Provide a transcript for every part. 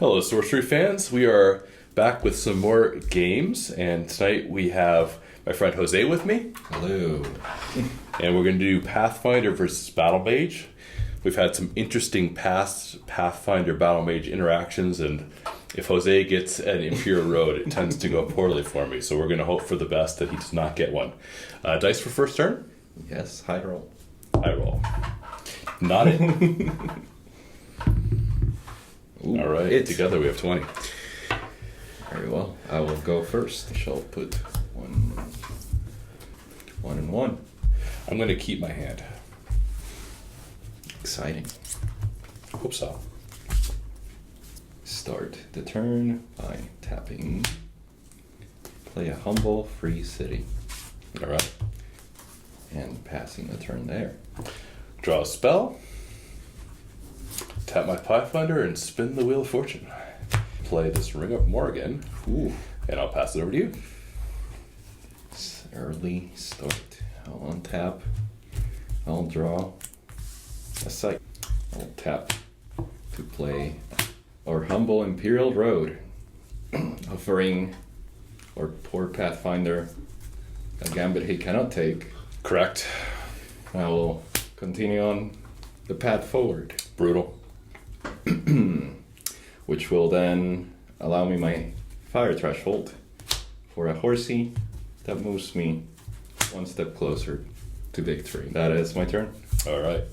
Hello, Sorcery fans. We are back with some more games, and tonight we have my friend Jose with me. Hello. And we're going to do Pathfinder versus Battle Mage. We've had some interesting past Pathfinder Battle Mage interactions, and if Jose gets an Imperial Road, it tends to go poorly for me. So we're going to hope for the best that he does not get one. Dice for first turn? Yes, high roll. High roll. Not it. Ooh, all right, together we have 20. Very well. I will go first. I shall put one and one. I'm going to keep my hand. Exciting. Hope so. Start the turn by tapping. Play a humble free city. All right. And passing the turn there. Draw a spell. Tap my Pathfinder and spin the Wheel of Fortune. Play this Ring of Morrigan. Ooh. And I'll pass it over to you. It's early start. I'll untap. I'll draw a sight. I'll tap to play our humble Imperial Road, offering our poor Pathfinder a gambit he cannot take. Correct. I will continue on the path forward. Brutal. Which will then allow me my fire threshold for a horsey that moves me one step closer to victory. That is my turn. All right.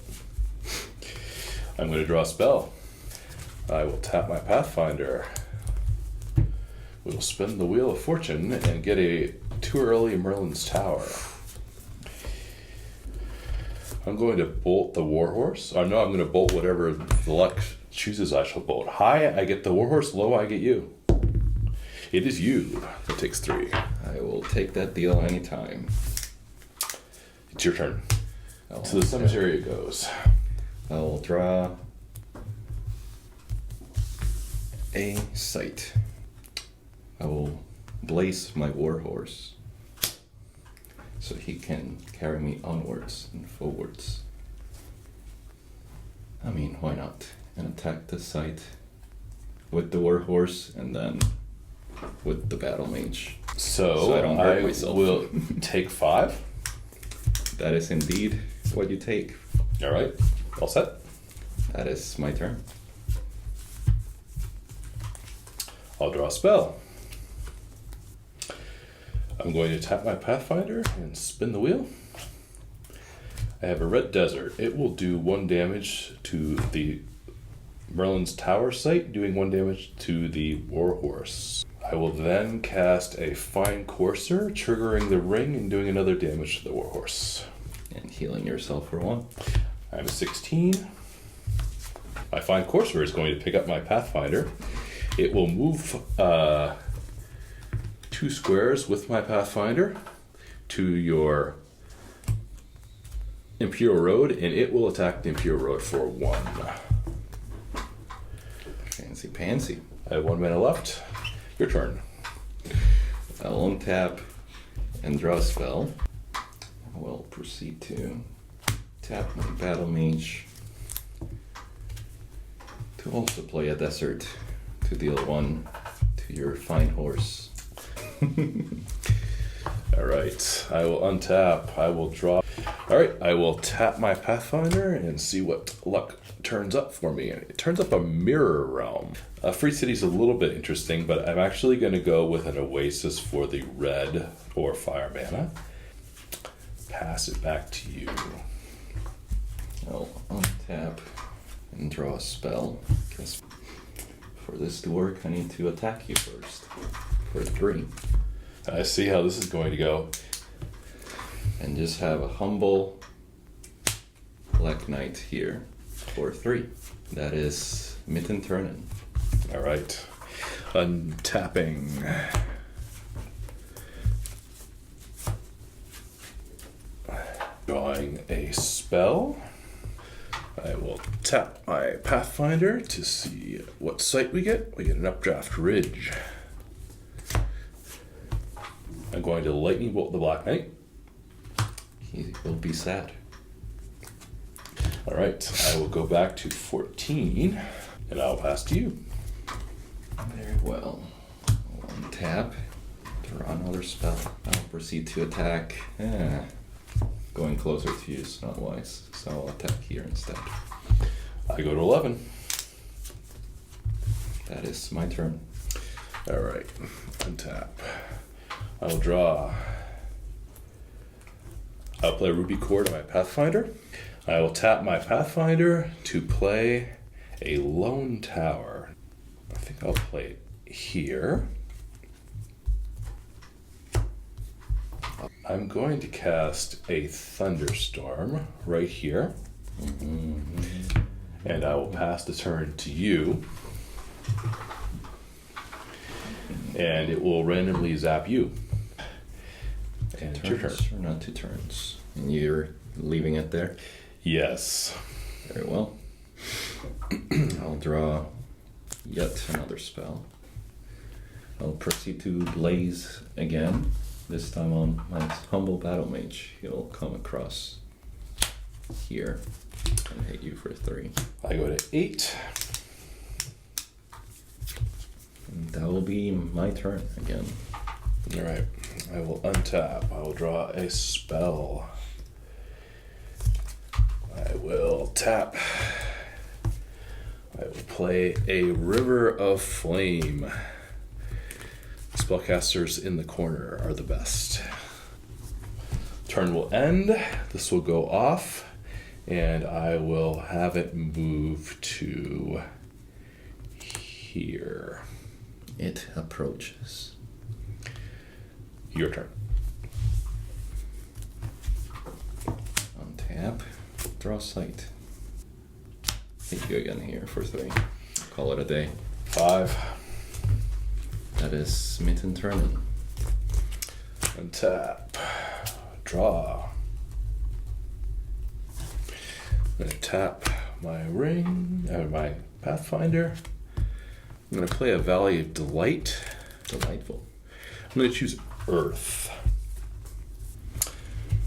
I'm going to draw a spell. I will tap my Pathfinder. We will spin the Wheel of Fortune and get a too early Merlin's Tower. I'm going to bolt the Warhorse. Or no, I'm going to bolt whatever the luck chooses I shall bolt. High, I get the Warhorse. Low, I get you. It is you that takes 3. I will take that deal anytime. It's your turn. To the cemetery it goes. I will draw a sight. I will blaze my warhorse so he can carry me onwards and forwards. I mean, why not? And attack the site with the warhorse and then with the battle mage. So I don't hurt myself. Will take 5. That is indeed what you take. All right. All set. That is my turn. I'll draw a spell. I'm going to tap my Pathfinder and spin the wheel. I have a red desert. It will do 1 damage to the Merlin's Tower site, doing 1 damage to the Warhorse. I will then cast a Fine Courser, triggering the ring and doing another damage to the Warhorse. And healing yourself for 1. I have a 16. My Fine Courser is going to pick up my Pathfinder. It will move 2 squares with my Pathfinder to your Imperial Road, and it will attack the Imperial Road for 1. Fancy pansy. I have 1 mana left. Your turn. I'll untap and draw a spell. I will proceed to tap my battle mage to also play a desert to deal 1 to your fine horse. All right. I will untap. I will draw. All right. I will tap my Pathfinder and see what luck turns up for me. It turns up a Mirror Realm. Free City's a little bit interesting, but I'm actually going to go with an Oasis for the red or fire mana. Pass it back to you. I'll untap and draw a spell. Because for this to work, I need to attack you first for 3. I see how this is going to go. And just have a humble Black Knight here for 3. That is Mitten Turnin. All right. Untapping. Drawing a spell. I will tap my Pathfinder to see what site we get. We get an Updraft Ridge. I'm going to lightning bolt the Black Knight. He will be sad. All right, I will go back to 14, and I'll pass to you. Very well. One tap. Draw another spell. I'll proceed to attack. Going closer to you is not wise, so I'll attack here instead. I go to 11. That is my turn. Alright, untap. I will draw. I'll play Ruby Chord on my Pathfinder. I will tap my Pathfinder to play a Lone Tower. I think I'll play it here. I'm going to cast a Thunderstorm right here. And I will pass the turn to you. And it will randomly zap you. And it's your turn. Or not 2 turns. And you're leaving it there? Yes. Very well. I'll draw yet another spell. I'll proceed to blaze again. This time on my humble battle mage. He'll come across here and hit you for 3. I go to 8. And that will be my turn again. All right. I will untap. I will draw a spell. I will tap. I will play a River of Flame. Spellcasters in the corner are the best. Turn will end. This will go off. And I will have it move to here. It approaches. Your turn. Untap. Draw sight. Hit you again here for 3. Call it a day. 5. That is Smitten turning. Untap. Draw. I'm gonna tap my ring, my Pathfinder. I'm gonna play a Valley of Delight. Delightful. I'm gonna choose Earth.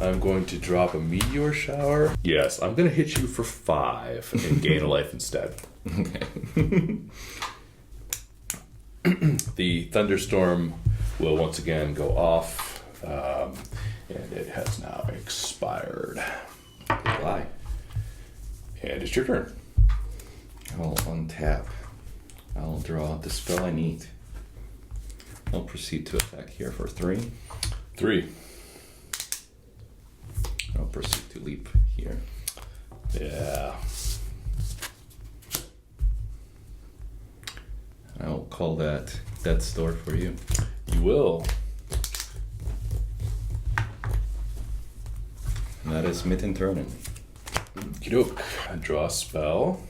I'm going to drop a meteor shower. Yes, I'm gonna hit you for 5 and gain a life instead. Okay. The thunderstorm will once again go off, and it has now expired. Goodbye. And it's your turn. I'll untap. I'll draw the spell I need. I'll proceed to attack here for 3. 3. I'll proceed to leap here. Yeah. I'll call that Death's Door for you. You will. And that is Mitten turning. Okey-doke. I draw a spell.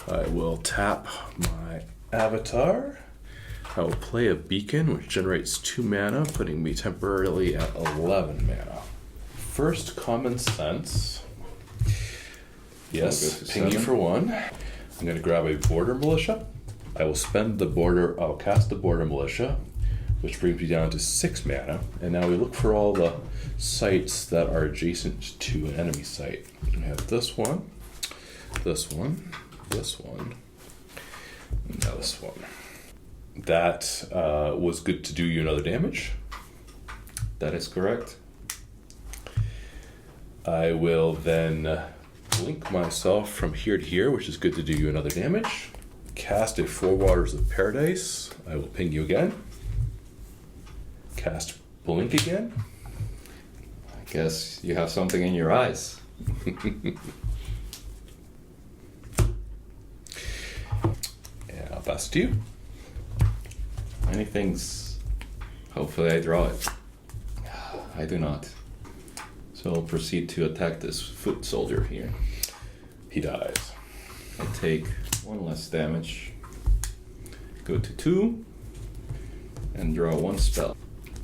I will tap my avatar. I will play a beacon, which generates 2 mana, putting me temporarily at 11 mana. First, common sense. Yes, I'll go to ping you 7. for 1. I'm going to grab a border militia. I will I'll cast the border militia, which brings me down to 6 mana. And now we look for all the sites that are adjacent to an enemy site. We have this one, this one, this one, and this one. That was good to do you another damage. That is correct. I will then link myself from here to here, which is good to do you another damage. Cast a 4 Waters of Paradise. I will ping you again. Cast Blink again. I guess you have something in your eyes. And I'll pass it to you. Many things. Hopefully I draw it. I do not. So I'll proceed to attack this foot soldier here. He dies. I take 1 less damage. Go to 2. And draw 1 spell.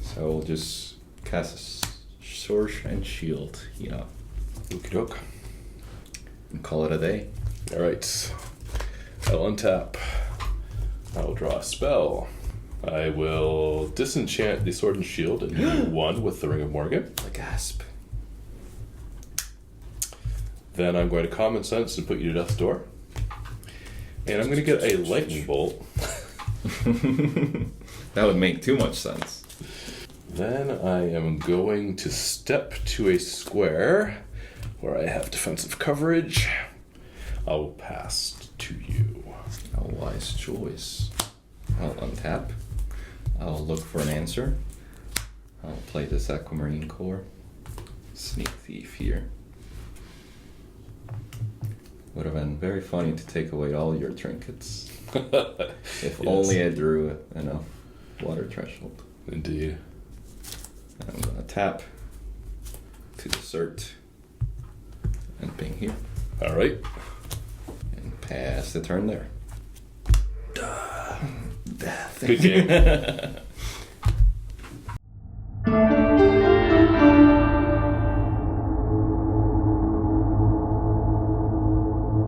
So I'll just cast a Sword and Shield. Yeah. Okie doke. And call it a day. Alright. I'll untap. I will draw a spell. I will disenchant the Sword and Shield and do 1 with the Ring of Morgan. A gasp. Then I'm going to Common Sense and put you to Death's Door. And I'm going to get a lightning bolt. That would make too much sense. Then I am going to step to a square where I have defensive coverage. I'll pass to you. A wise choice. I'll untap. I'll look for an answer. I'll play this Aquamarine Core. Sneak Thief here. Would have been very funny to take away all your trinkets. If only I drew enough water threshold. Indeed. I'm gonna tap to desert and ping here. All right. And pass the turn there. Death. Good game.